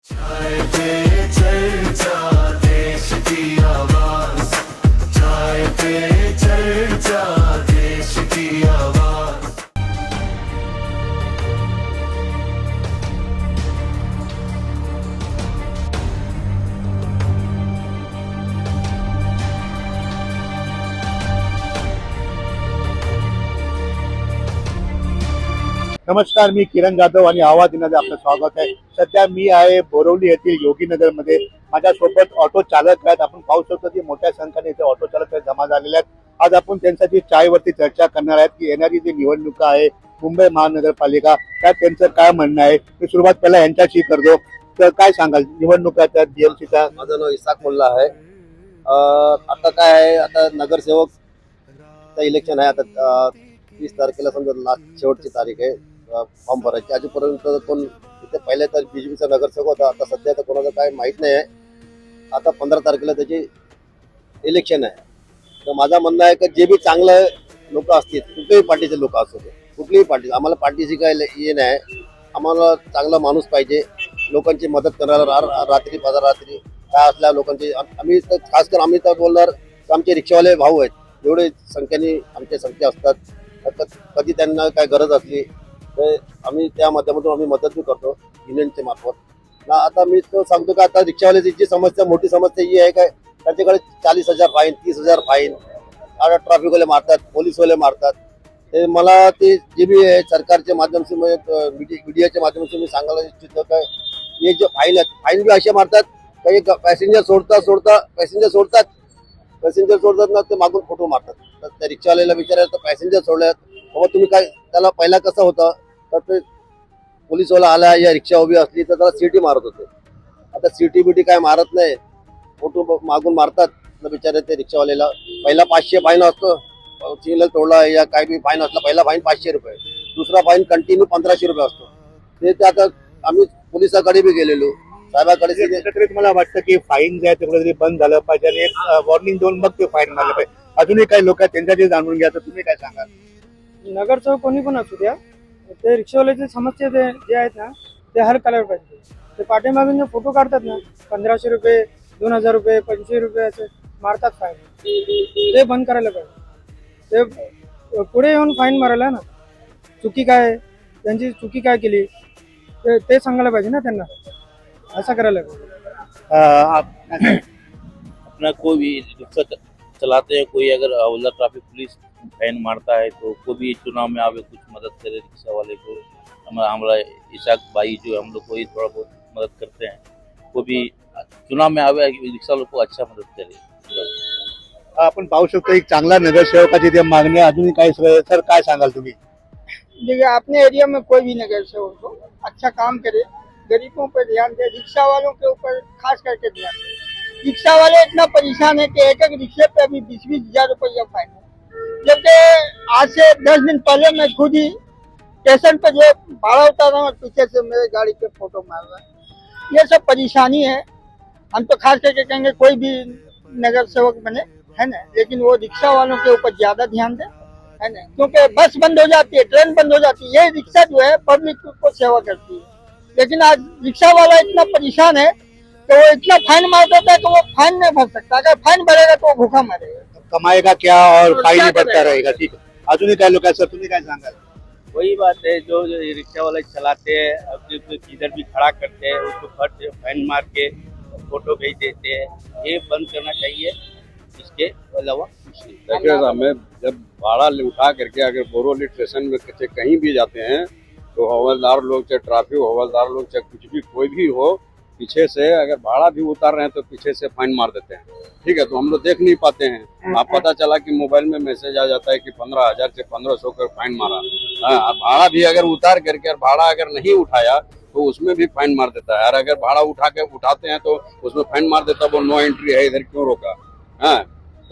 चाय पे चर्चा देश की आवाज, चाय पे चर्चा देश की आवाज। नमस्कार, मी किरण जाधव आणि आवाज मध्ये आपलं स्वागत आहे। सध्या मी आहे बोरवली येथील योगीनगर मध्ये। माझ्यासोबत ऑटो चालक आहेत। आपण पाहू शकतो की मोठ्या संख्येने इथे ऑटो चालक जमा झालेले आहेत। आज आपण त्यांच्याशी चायवरती चर्चा करणार आहेत की येणारी जी निवडणूक आहे मुंबई महानगरपालिका, त्यात त्यांचं काय म्हणणं आहे। मी सुरुवात पहिला यांच्याशी करतो। तर काय सांगाल निवडणुकाच्या DMCचा? माझं नाव इसाक मुल्ला आहे। आता काय आहे, आता नगरसेवक इलेक्शन आहे। आता 30 तारखेला समजा लास्ट शेवटची तारीख आहे फॉर्म भरायची। अजूनपर्यंत कोण इथे पहिले तर BJPचा नगरसेवक होता, आता सध्या तर कोणाचं काय माहीत नाही आहे। आता 15 तारखेला त्याची इलेक्शन आहे। तर माझं म्हणणं आहे की जे बी चांगलं लोक असतील, कुठल्याही पार्टीचे लोक असू दे, कुठलीही पार्टी, आम्हाला पार्टीची काय हे नाही। आम्हाला चांगला माणूस पाहिजे, लोकांची मदत करायला रात्री रात्री काय असल्या लोकांची। आम्ही तर खास कर आम्ही तर बोलणार की आमचे रिक्षावाले भाऊ आहेत, एवढे संख्येने आमच्या संख्या असतात। कधी त्यांना काय गरज असली तर आम्ही त्या माध्यमातून आम्ही मदत बी करतो युनियनच्या मार्फत। आता मी तो सांगतो का आता रिक्षावाल्याची जी समस्या, मोठी समस्या ही आहे काय, त्यांच्याकडे 40,000 फाईन, 30,000 फाईन, आता ट्रॅफिकवाले मारतात, पोलीसवाले मारतात। ते मला ते जे बी आहे सरकारच्या माध्यमातून, मीडियाच्या माध्यमातून मी सांगायला इच्छितो काय, हे जे फाईन आहेत, फाईन बी असे मारतात काही पॅसेंजर सोडतात ना, ते मागून फोटो मारतात। तर त्या रिक्षावाल्याला विचारायला तर पॅसेंजर सोडल्यात बाबा तुम्ही काय, त्याला पहिला कसं होतं तर ते पोलीसवाला आला या रिक्षा उभी असली तर त्याला सीटी मारत होते। आता सीटी बिटी काय मारत नाही, फोटो मागून मारतात बिचारे ते रिक्षावाल्याला। पहिला 500 फाईन असतो, सिग्नल तोडला या काय बी फाईन असला, पहिला फाईन 500 रुपये, दुसरा फाईन कंटिन्यू 1500 रुपये असतो। ते आता आम्ही पोलिसाकडे बी गेलेलो, साहेबाकडे। मला वाटतं की फाईन जे आहे ते कुठेतरी बंद झालं पाहिजे आणि एक वॉर्निंग देऊन मग ते फाईन मारलं पाहिजे। अजूनही काही लोक आहेत त्यांच्याशी जाणून घ्या, तर तुम्ही काय सांगाल? नगरसेवक कोणी पण असू द्या, ते रिक्षावाल्याची समस्या जे आहेत ना ते हल करायला पाहिजे। ते पाठीमागून जे फोटो काढतात ना, 1500 रुपये, 2000 रुपये, 25 रुपये असे मारतात फाईन, ते बंद करायला पाहिजे। ते पुढे येऊन फाईन मारायला ना, चुकी काय, त्यांची चुकी काय केली ते सांगायला पाहिजे ना त्यांना, ऐसा करायला पाहिजे। अपना कोई भी रिक्शा चलाते हैं, कोई अगर हवलदार ट्रैफिक पुलिस फाइन मारता है तो कोई भी चुनाव में आवे कुछ मदद करे रिक्शा वाले को। हमारा इसाक भाई जो हम लोग को ही थोड़ा बहुत मदद करते हैं, कोई भी चुनाव में आवे रिक्शा वालों को अच्छा मदद करे। आपण पाहू शकतो एक चांगला नगरसेवकाची ते मागणी अजूनही काही सर काय सांगाल तुम्ही? देखिए, अपने एरिया में कोई भी नगरसेवक हो अच्छा काम करे, गरीबों पर ध्यान दे, रिक्शा वालों के ऊपर खास करके ध्यान दे। रिक्शा वाले इतना परेशान है कि एक रिक्शे पे अभी 20-20 हजार रुपया फाइन है। जबकि आज से 10 दिन पहले मैं खुद ही स्टेशन पे जो भाड़ा उतार रहा हूँ, पीछे से मेरे गाड़ी के फोटो मार रहा है। ये सब परेशानी है। हम तो खास करके कहेंगे कोई भी नगर सेवक बने, है ना, लेकिन वो रिक्शा वालों के ऊपर ज्यादा ध्यान दे, है ना, क्योंकि बस बंद हो जाती है, ट्रेन बंद हो जाती है, ये रिक्शा जो है पब्लिक को सेवा करती है। लेकिन आज रिक्शा वाला इतना परेशान है तो वो इतना फाइन मार देता है कि वो फाइन नहीं भर सकता। अगर फाइन भरेगा तो वो भूखा मरेगा, कमाएगा क्या और और फाइन क्या ही भरता करेगा? रहेगा। ठीक है, अजूनही काय लोक आहेत सर, तुम्ही काय सांगाल? वही बात है, जो रिक्शा वाले चलाते हैं अपने किधर भी खड़ा करते हैं, उसको फट फाइन मार के फोटो भेज देते हैं, ये बंद करना चाहिए। इसके अलावा देखिए, हमें जब भाड़ा उठा करके अगर बोरोली स्टेशन में कहीं भी जाते हैं तो हवलदार लोग, चाहे ट्रैफिक हवलदार लोग, चाहे कुछ भी कोई भी हो, पीछे से अगर भाड़ा भी उतार रहे हैं तो पीछे से फाइन मार देते हैं। ठीक है, तो हम लोग देख नहीं पाते हैं। आप पता चला कि मोबाइल में मैसेज आ जाता है कि 15,000 से 1500 का फाइन मारा। हाँ, भाड़ा भी अगर उतार करके, और भाड़ा अगर नहीं उठाया तो उसमें भी फाइन मार देता है। और अगर भाड़ा उठाते हैं तो उसमें फाइन मार देता है, वो नो एंट्री है, इधर क्यों रोका। हाँ,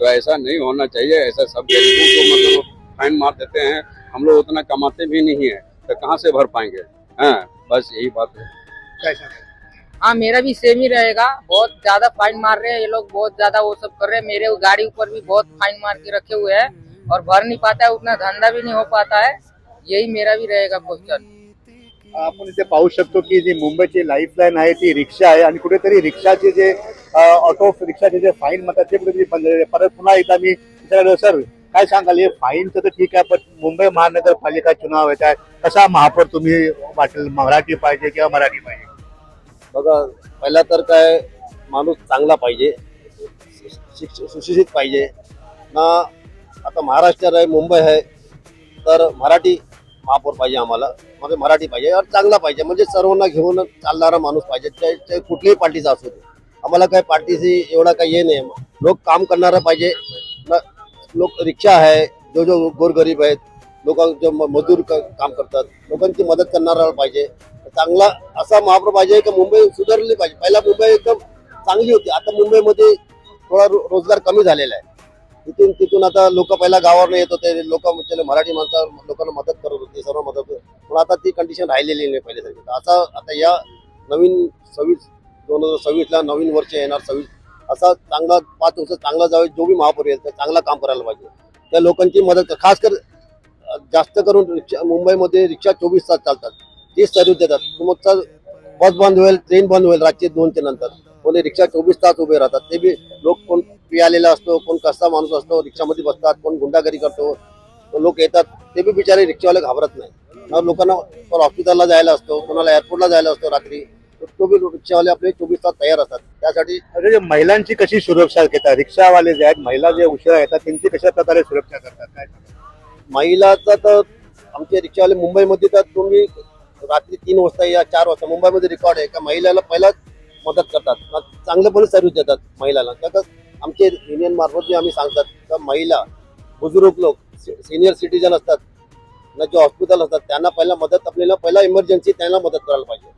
तो ऐसा नहीं होना चाहिए। ऐसा सब गरीबों को मतलब फाइन मार देते हैं। हम लोग उतना कमाते भी नहीं है तो कहाँ से भर पाएंगे। हाँ, बस यही बात है। हाँ, मेरा भी सेम ही रहेगा। बहुत ज्यादा फाइन मार रहे हैं ये लोग, बहुत ज्यादा वो सब कर रहे हैं। मेरे गाड़ी ऊपर भी बहुत फाइन मार के रखे हुए हैं और भर नहीं पाता है, उतना धंधा भी नहीं हो पाता है। यही मेरा भी रहेगा क्वेश्चन। आपण इथे पाहू शकतो की जी मुंबईची लाईफलाईन आहे ती रिक्षा आहे आणि कुठेतरी रिक्षाचे जे ऑटो रिक्षाचे जे फाईन म्हणतात ते कुठेतरी बंद झालेले आहे. परत पुन्हा एकदा मी विचारलं सर काय सांगाल हे फाईनचं तर ठीक आहे पण मुंबई महानगरपालिका चुनाव येत आहे कसा महापौर तुम्ही वाटेल मराठी पाहिजे किंवा मराठी पाहिजे? बघा पहिला तर काय माणूस चांगला पाहिजे, सुशिक्षित पाहिजे ना. आता महाराष्ट्र आहे, मुंबई आहे, तर मराठी महापौर पाहिजे आम्हाला, म्हणजे मराठी पाहिजे और चांगला पाहिजे, म्हणजे सर्वांना घेऊन चालणारा माणूस पाहिजे, ते कुठल्याही पार्टीचा असू दे. आम्हाला काय पार्टीशी एवढा काही हे नाही. लोक काम करणारा पाहिजे ना. लोक रिक्षा आहे, जो गोरगरीब आहेत, लोक जो मजूर काम करतात, लोकांची मदत करणारा पाहिजे. चांगला असा महापौर पाहिजे की मुंबई सुधारली पाहिजे. पहिला मुंबई एकदम चांगली होती, आता मुंबईमध्ये थोडा रोजगार कमी झालेला आहे. तिथून आता लोक पहिला गावावर येत होते, लोक मराठी माणसा लोकांना मदत करत होते, सर्व मदत होते. पण आता ती कंडिशन राहिलेली नाही पहिल्यासारखी. आता या नवीन 2026ला नवीन वर्ष येणार 26 असा चांगला 5 वर्ष चांगला जावे, जो बी महापौर येईल तर चांगला काम करायला पाहिजे. त्या लोकांची मदत खास कर जास्त करून रिक्षा मुंबईमध्ये रिक्षा 24 तास चालतात, 30 सर्व्हिस देतात. तुमचा बस बंद होईल, ट्रेन बंद होईल रात्री 2च्या नंतर, कोणी रिक्षा 24 तास उभे राहतात. ते बी लोक कोण पियालेला असतो, कोण कसा माणूस असतो, रिक्षामध्ये बसतात, कोण गुंडागिरी करतो, लोक येतात. ते बी बिचारे रिक्षावाले घाबरत नाही. लोकांना हॉस्पिटलला जायला असतो, कोणाला एअरपोर्टला जायला असतो रात्री, तो बी रिक्षावाले आपले 24 तास तयार असतात. त्यासाठी म्हणजे महिलांची कशी सुरक्षा घेतात रिक्षावाले जे आहेत, महिला जे उशिरा येतात त्यांची कशा प्रकारे सुरक्षा करतात काय? महिलाचा तर आमचे रिक्षावाले मुंबईमध्ये तर तुम्ही रात्री 3 वाजता या 4 वाजता मुंबईमध्ये रेकॉर्ड आहे का महिलाला पहिलाच मदत करतात, चांगल्यापणे सर्व्हिस देतात महिलाला. तर आमचे युनियन मार्फत जे आम्ही सांगतात तर महिला, बुजुर्ग लोक, सिनियर सिटीजन असतात ना, जे हॉस्पिटल असतात त्यांना पहिला मदत, आपल्याला पहिला इमर्जन्सी त्यांना मदत करायला पाहिजे.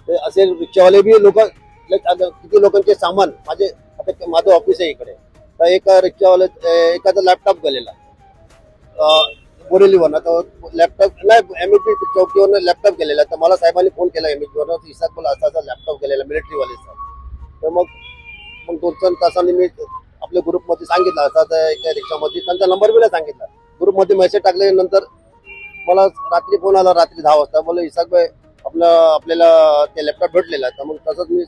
ते असे रिक्षावाले बी लोक, किती लोकांचे सामान, माझं ऑफिस आहे इकडे, तर एका रिक्षावाले एखादा लॅपटॉप गेलेला बोरेलीवर, तर लॅपटॉप नाही MHP चौकीवर लॅपटॉप गेलेला, तर मला साहेबांनी फोन केला MHPवर, इसाक बोला असा लॅपटॉप गेलेला मिलिटरीवालेचा. तर मग 2-3 तासांनी मी आपल्या ग्रुपमध्ये सांगितलं, असा एका रिक्षामध्ये त्यांचा नंबर बी नाही सांगितला, ग्रुपमध्ये मेसेज टाकल्यानंतर मला रात्री फोन आला, रात्री 10 वाजता, बोला इसाक भाई आपल्याला ते लॅपटॉप भेटलेला. तर मग तसंच मी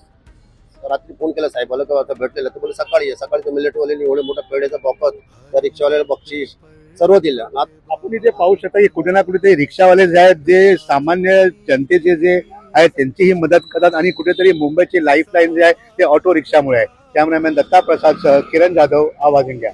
रात्री फोन केला साहेबाला किंवा आता भेटलेला, तर बोले सकाळी तर मिलिटरीवाल्यांनी एवढे मोठा पेढ्याचा बॉक्स, त्या रिक्षावाल्याला बक्षीस सर्व दिलं. आपण इथे पाहू शकता की कुठे ना कुठे रिक्षावाले जे आहेत जे सामान्य जनतेचे जे आहेत त्यांचीही मदत करतात आणि कुठेतरी मुंबईची लाईफलाईन जे आहे ते ऑटो रिक्षामुळे आहे. कॅमेरामॅन दत्ता प्रसाद सह किरण जाधव, आवाज इंडिया.